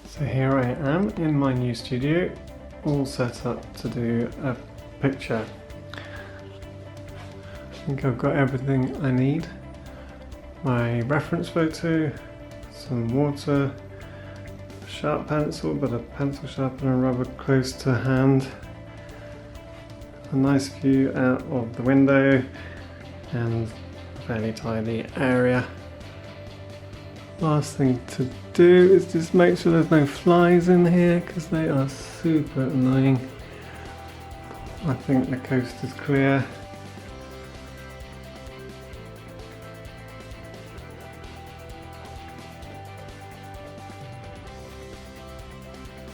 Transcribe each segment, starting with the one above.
So here I am in my new studio, all set up to do a picture. I think I've got everything I need. My reference photo, some water, a sharp pencil, but a pencil sharpener and rubber close to hand, a nice view out of the window, and a fairly tidy area. Last thing to do is just make sure there's no flies in here because they are super annoying. I think the coast is clear.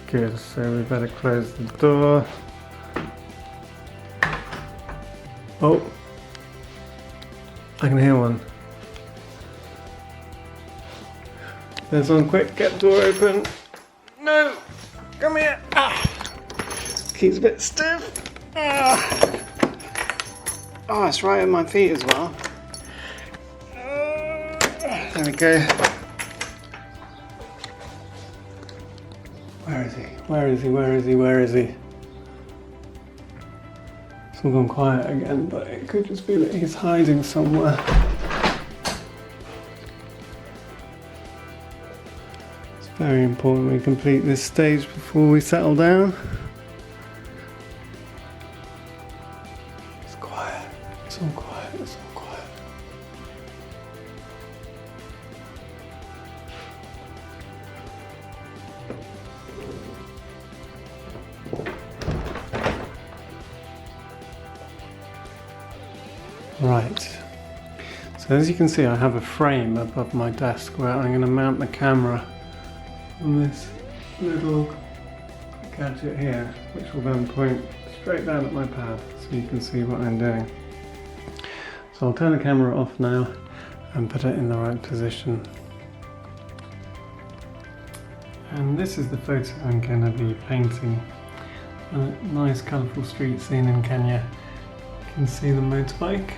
Good, so we better close the door. Oh, I can hear one. There's one, quick, get the door open. No, come here. Ah. Keeps a bit stiff. Ah. Oh, it's right at my feet as well. There we go. Where is he? Where is he? Where is he? Where is he? It's all gone quiet again, but it could just be that he's hiding somewhere. Very important we complete this stage before we settle down. It's quiet, it's all quiet, it's all quiet. Right, so as you can see I have a frame above my desk where I'm going to mount the camera on this little gadget here, which will then point straight down at my pad so you can see what I'm doing. So I'll turn the camera off now and put it in the right position. And this is the photo I'm going to be painting. A nice colourful street scene in Kenya. You can see the motorbike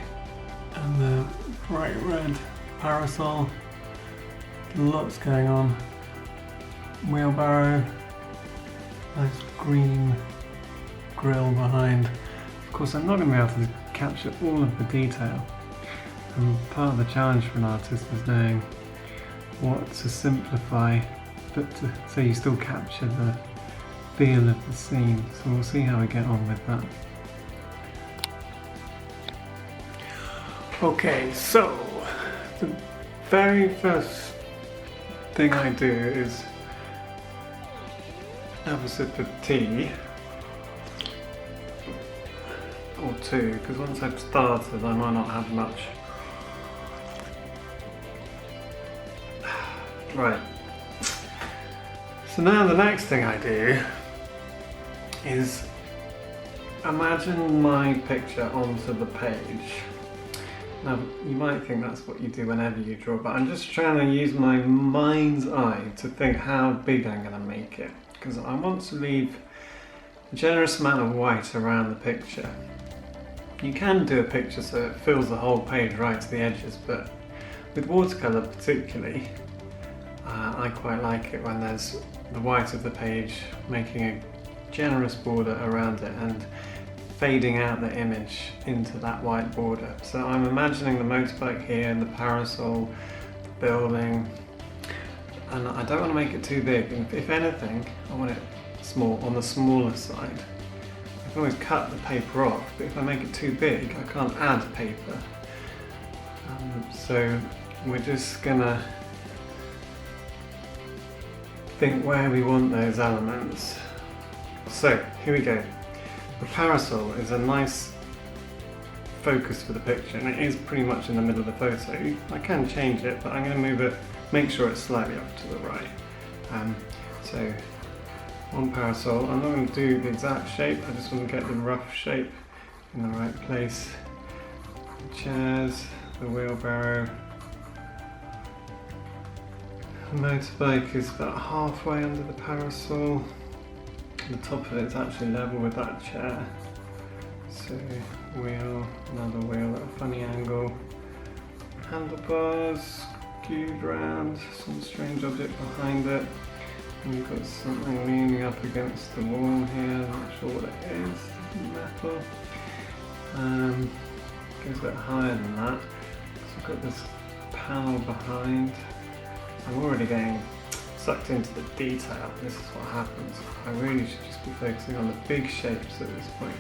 and the bright red parasol. Lots going on. Wheelbarrow, nice green grill behind. Of course I'm not going to be able to capture all of the detail, and part of the challenge for an artist is knowing what to simplify but so you still capture the feel of the scene. So we'll see how we get on with that. Okay, so the very first thing I do is have a sip of tea, or two, because once I've started I might not have much. Right, so now the next thing I do is imagine my picture onto the page. Now you might think that's what you do whenever you draw, but I'm just trying to use my mind's eye to think how big I'm going to make it. Because I want to leave a generous amount of white around the picture. You can do a picture so it fills the whole page right to the edges, but with watercolour particularly, I quite like it when there's the white of the page making a generous border around it and fading out the image into that white border. So I'm imagining the motorbike here and the parasol, the building. And I don't want to make it too big, and if anything, I want it small, on the smaller side. I can always cut the paper off, but if I make it too big, I can't add paper. So we're just gonna think where we want those elements. So here we go. The parasol is a nice focus for the picture, and it is pretty much in the middle of the photo. I can change it, but I'm going to move it, make sure it's slightly off to the right. So one parasol, I'm not going to do the exact shape, I just want to get the rough shape in the right place. The chairs, the wheelbarrow. The motorbike is about halfway under the parasol. The top of it's actually level with that chair. So wheel, another wheel at a funny angle. Handlebars, skewed round, some strange object behind it. And you've got something leaning up against the wall here, not sure what it is, metal. Goes a bit higher than that. So I've got this panel behind. I'm already getting sucked into the detail. This is what happens. I really should just be focusing on the big shapes at this point.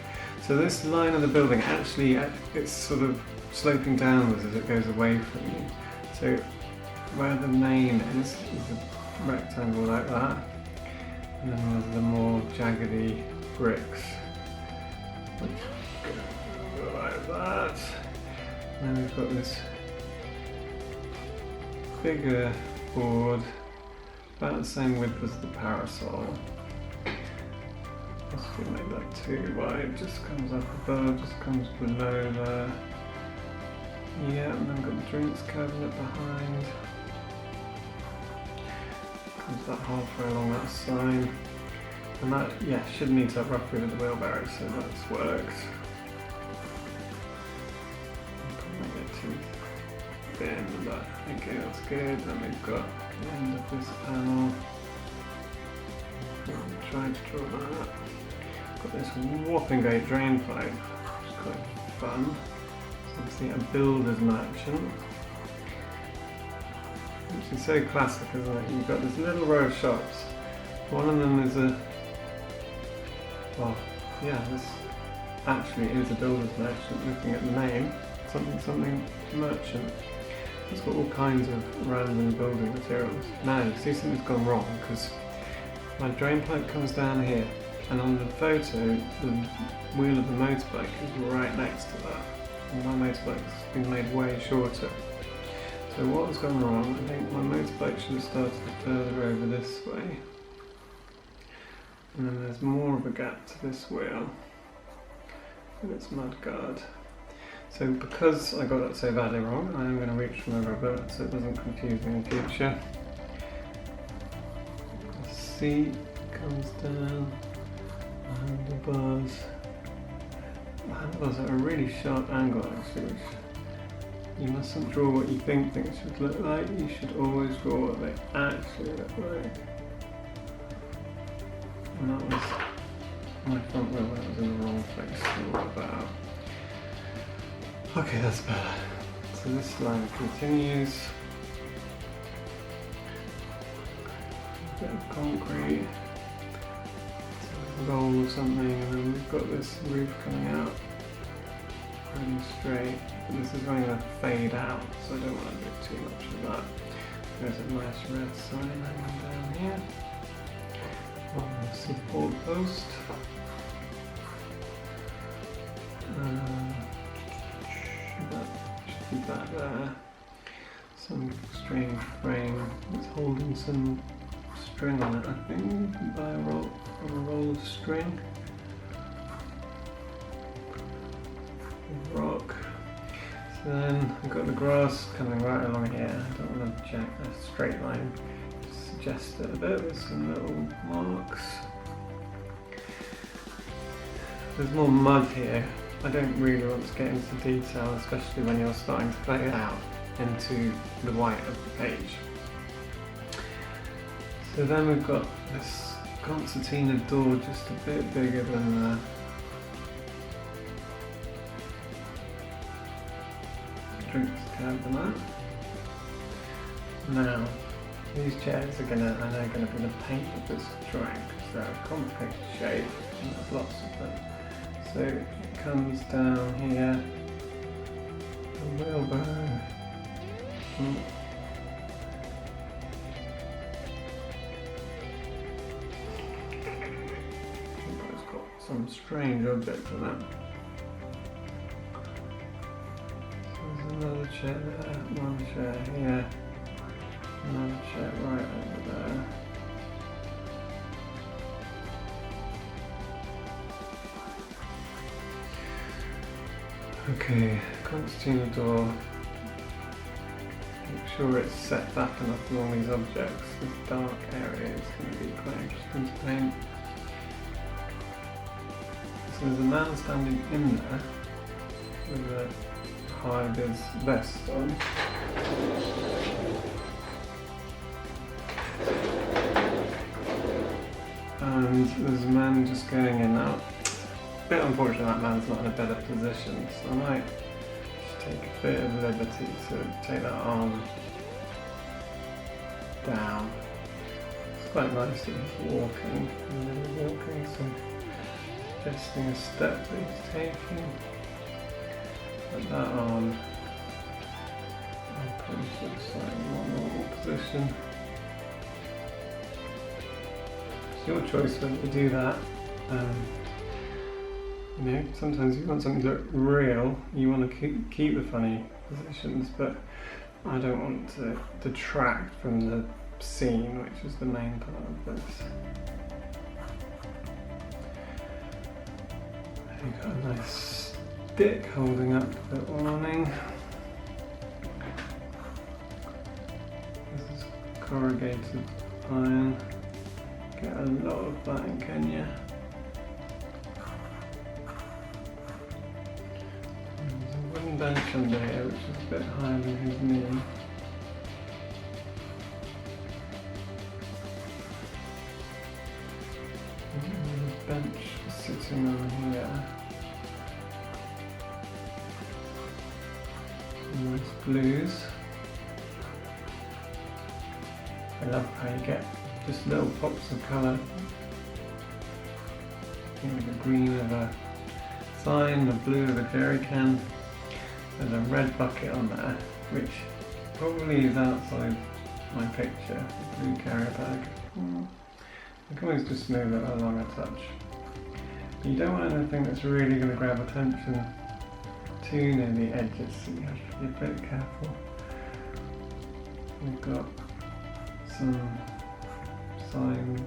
So this line of the building, actually, it's sort of sloping downwards as it goes away from you. So where the name is a rectangle like that, and then there's the more jaggedy bricks, which go like that. And then we've got this bigger board, about the same width as the parasol. Possibly make that too wide, just comes up above, just comes below there. Yeah, and then we've got the drinks cabinet behind. Comes that halfway along that side. And that, yeah, should meet up roughly with the wheelbarrow, so that's worked. Can't make it too thin, but okay, that's good. Then we've got the end of this panel. I'm trying to draw that. Got this whopping great drain pipe, which is quite fun. So obviously a builder's merchant. Which is so classic, isn't it? You've got this little row of shops. One of them is well, yeah, this actually is a builder's merchant, looking at the name. Something merchant. It's got all kinds of random building materials. Now you see something's gone wrong, because my drain pipe comes down here, and on the photo the wheel of the motorbike is right next to that. And my motorbike's been made way shorter. So what has gone wrong? I think my motorbike should have started further over this way. And then there's more of a gap to this wheel. And it's mudguard. So because I got that so badly wrong, I am going to reach from the rubber so it doesn't confuse me in future. The seat comes down, the handlebars. The handlebars are at a really sharp angle actually, which you mustn't draw what you think things should look like, you should always draw what they actually look like. And that was my front wheel, that was in the wrong place, so what about? Okay, that's better. So this line continues. A bit of concrete, roll or something, and then we've got this roof coming out, running straight. But this is running a fade out, so I don't want to do too much of that. There's a nice red sign hanging down here on the support post. That should be back there. Some strange frame that's holding some string on it, I think, by a roll of string. Rock. So then I've got the grass coming right along here. I don't want to check a straight line. Just suggest it a bit with some little marks. There's more mud here. I don't really want to get into detail, especially when you're starting to play it out into the white of the page. So then we've got this concertina door just a bit bigger than the drinks cabinet. Now, these chairs are gonna be the paint of this drawing because they're a complicated shape and there's lots of them. So it comes down here, the wheelbarrow. It's got some strange object on it. So there's another chair there, one chair here, another chair right over there. Okay, concertina door. Make sure it's set back enough along these objects. This dark area is going to be quite interesting to paint. So there's a man standing in there with a high-vis vest on. and there's a man just going in now. A bit unfortunate that man's not in a better position, so I might just take a bit of liberty to take that arm down. It's quite nice that he's walking, so adjusting a step that he's taking. Put that on. I'll put him sort of slightly more normal position. It's your choice when you do that. You know, sometimes you want something to look real, you want to keep the funny positions, but I don't want to detract from the scene, which is the main part of this. You've got a nice stick holding up the awning. This is corrugated iron. Get a lot of that in Kenya. There's a wooden bench under here, which is a bit higher than his knee. And the bench is sitting on here. Some nice blues. I love how you get just little pops of colour. The green of a sign, the blue of a jerry can. There's a red bucket on there, which probably is outside my picture, the blue carrier bag. I can always just move it along a touch. But you don't want anything that's really going to grab attention too near the edges, so you have to be a bit careful. We've got some sign,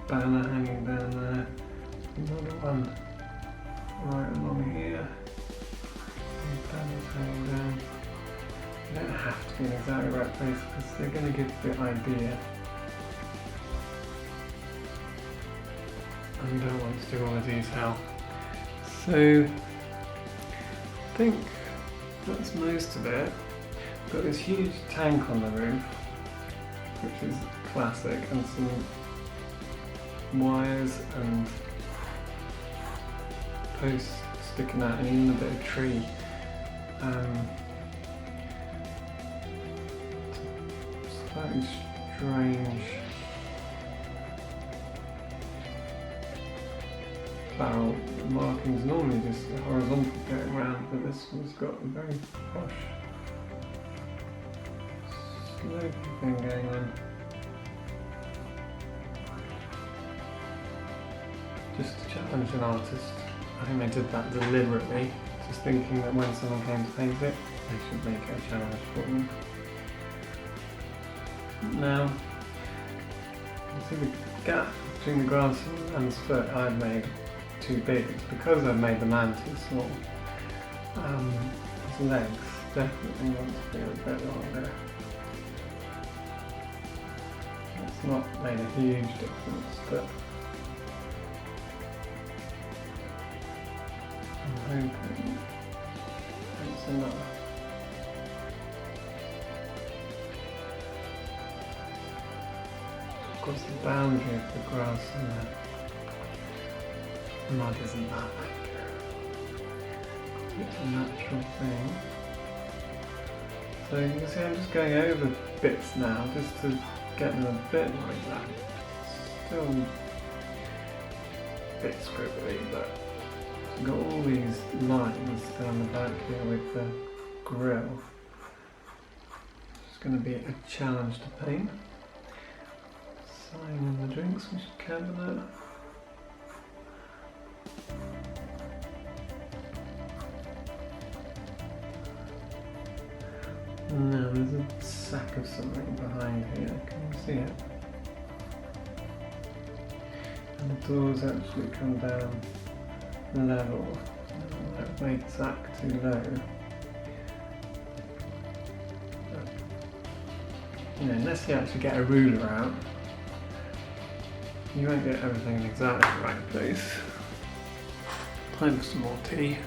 banner hanging down there, another one right along here, banners hanging down. You don't have to be in exactly the right place because they're going to give the idea. And you don't want to do all the detail. So I think that's most of it. We've got this huge tank on the roof, which is classic, and some wires and posts sticking out, and even a bit of tree. Slightly strange barrel markings, normally just horizontal going around, but this one's got a very posh slopey thing going on. Just to challenge an artist. I think they did that deliberately, just thinking that when someone came to paint it, they should make it a challenge for them. Now, you see the gap between the grass and the man's foot I've made too big. It's because I've made the man too small. His legs definitely want to be a bit longer. It's not made a huge difference, but I'm hoping it's enough. Of course, the boundary of the grass and the mud isn't that big. It's a natural thing. So you can see I'm just going over bits now, just to get them a bit more exact. Still a bit scribbly, but I've got all these lines down the back here with the grill. It's going to be a challenge to paint. Sign in the drinks, we should cover that. No, there's a sack of something behind here, can you see it? And the doors actually come down level. I've made the sack too low. But, you know, unless you actually get a ruler out, you won't get everything in exactly the right place. Time for some more tea.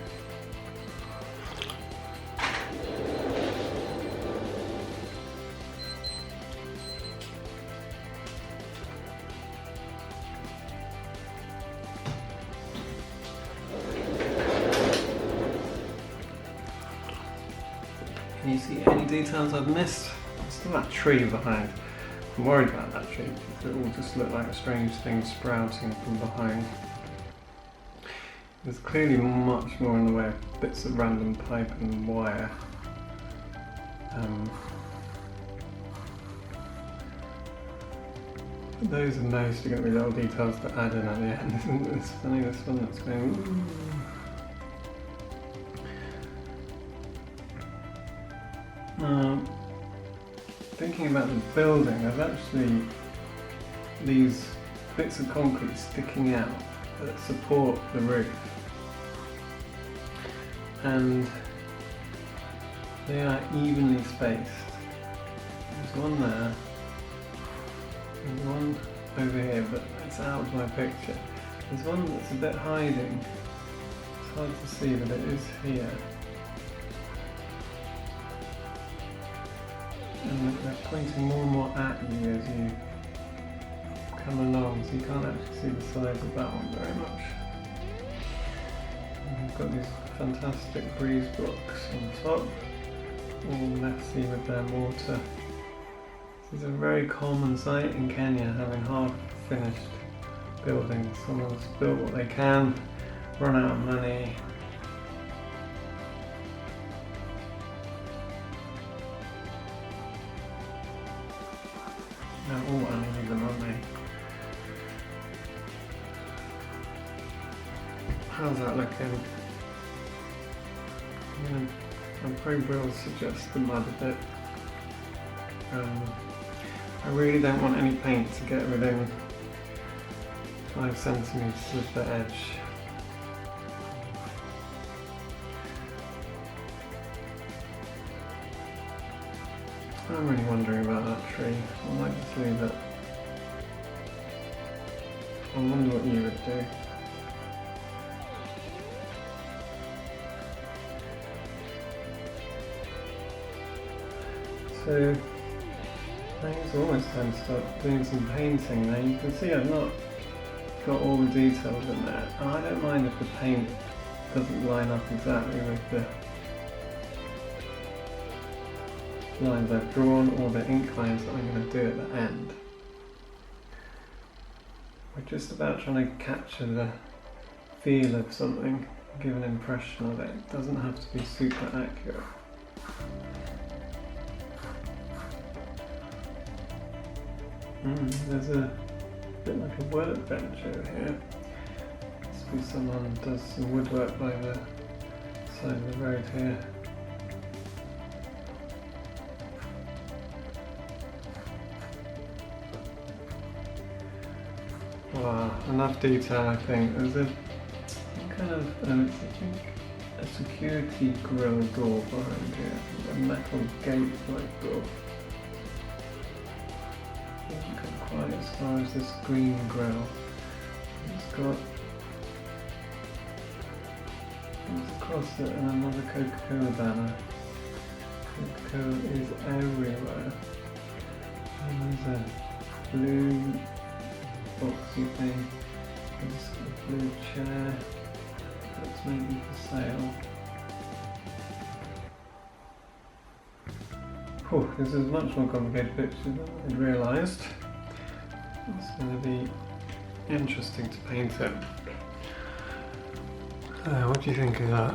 Can you see any details I've missed? There's still that tree behind. I'm worried about that tree because it will just look like a strange thing sprouting from behind. There's clearly much more in the way of bits of random pipe and wire. Those are mostly going to be little details to add in at the end. Isn't this funny? This one that's going. Thinking about the building, there's actually these bits of concrete sticking out that support the roof, and they are evenly spaced. There's one there, there's one over here, but it's out of my picture. There's one that's a bit hiding. It's hard to see, but it is here. And they're pointing more and more at you as you come along, so you can't actually see the size of that one very much. And we've got these fantastic breeze blocks on top, all messy with their mortar. This is a very common sight in Kenya, having half-finished buildings. Someone's built what they can, run out of money. They're all uneven, aren't they? How's that looking? I probably will suggest the mud a bit. I really don't want any paint to get within 5 centimetres of the edge. I'm really wondering about that tree. I might just leave it. I wonder what you would do. So, I think it's almost time to start doing some painting now. You can see I've not got all the details in there. And I don't mind if the paint doesn't line up exactly with the lines I've drawn or the ink lines that I'm going to do at the end. We're just about trying to capture the feel of something, give an impression of it. It doesn't have to be super accurate. There's a bit like a workbench over here. Must be someone who does some woodwork by the side of the road here. Wow, enough detail I think. There's a kind of, it's I think a security grill door behind here, a metal gate like door. Doesn't go quite as far as this green grill. It's got it's across it and another Coca-Cola banner. Coca-Cola is everywhere. And there's a blue boxy thing. There's a blue chair that's maybe for sale. Whew, this is a much more complicated picture than I'd realised. It's going to be interesting to paint it. What do you think of that?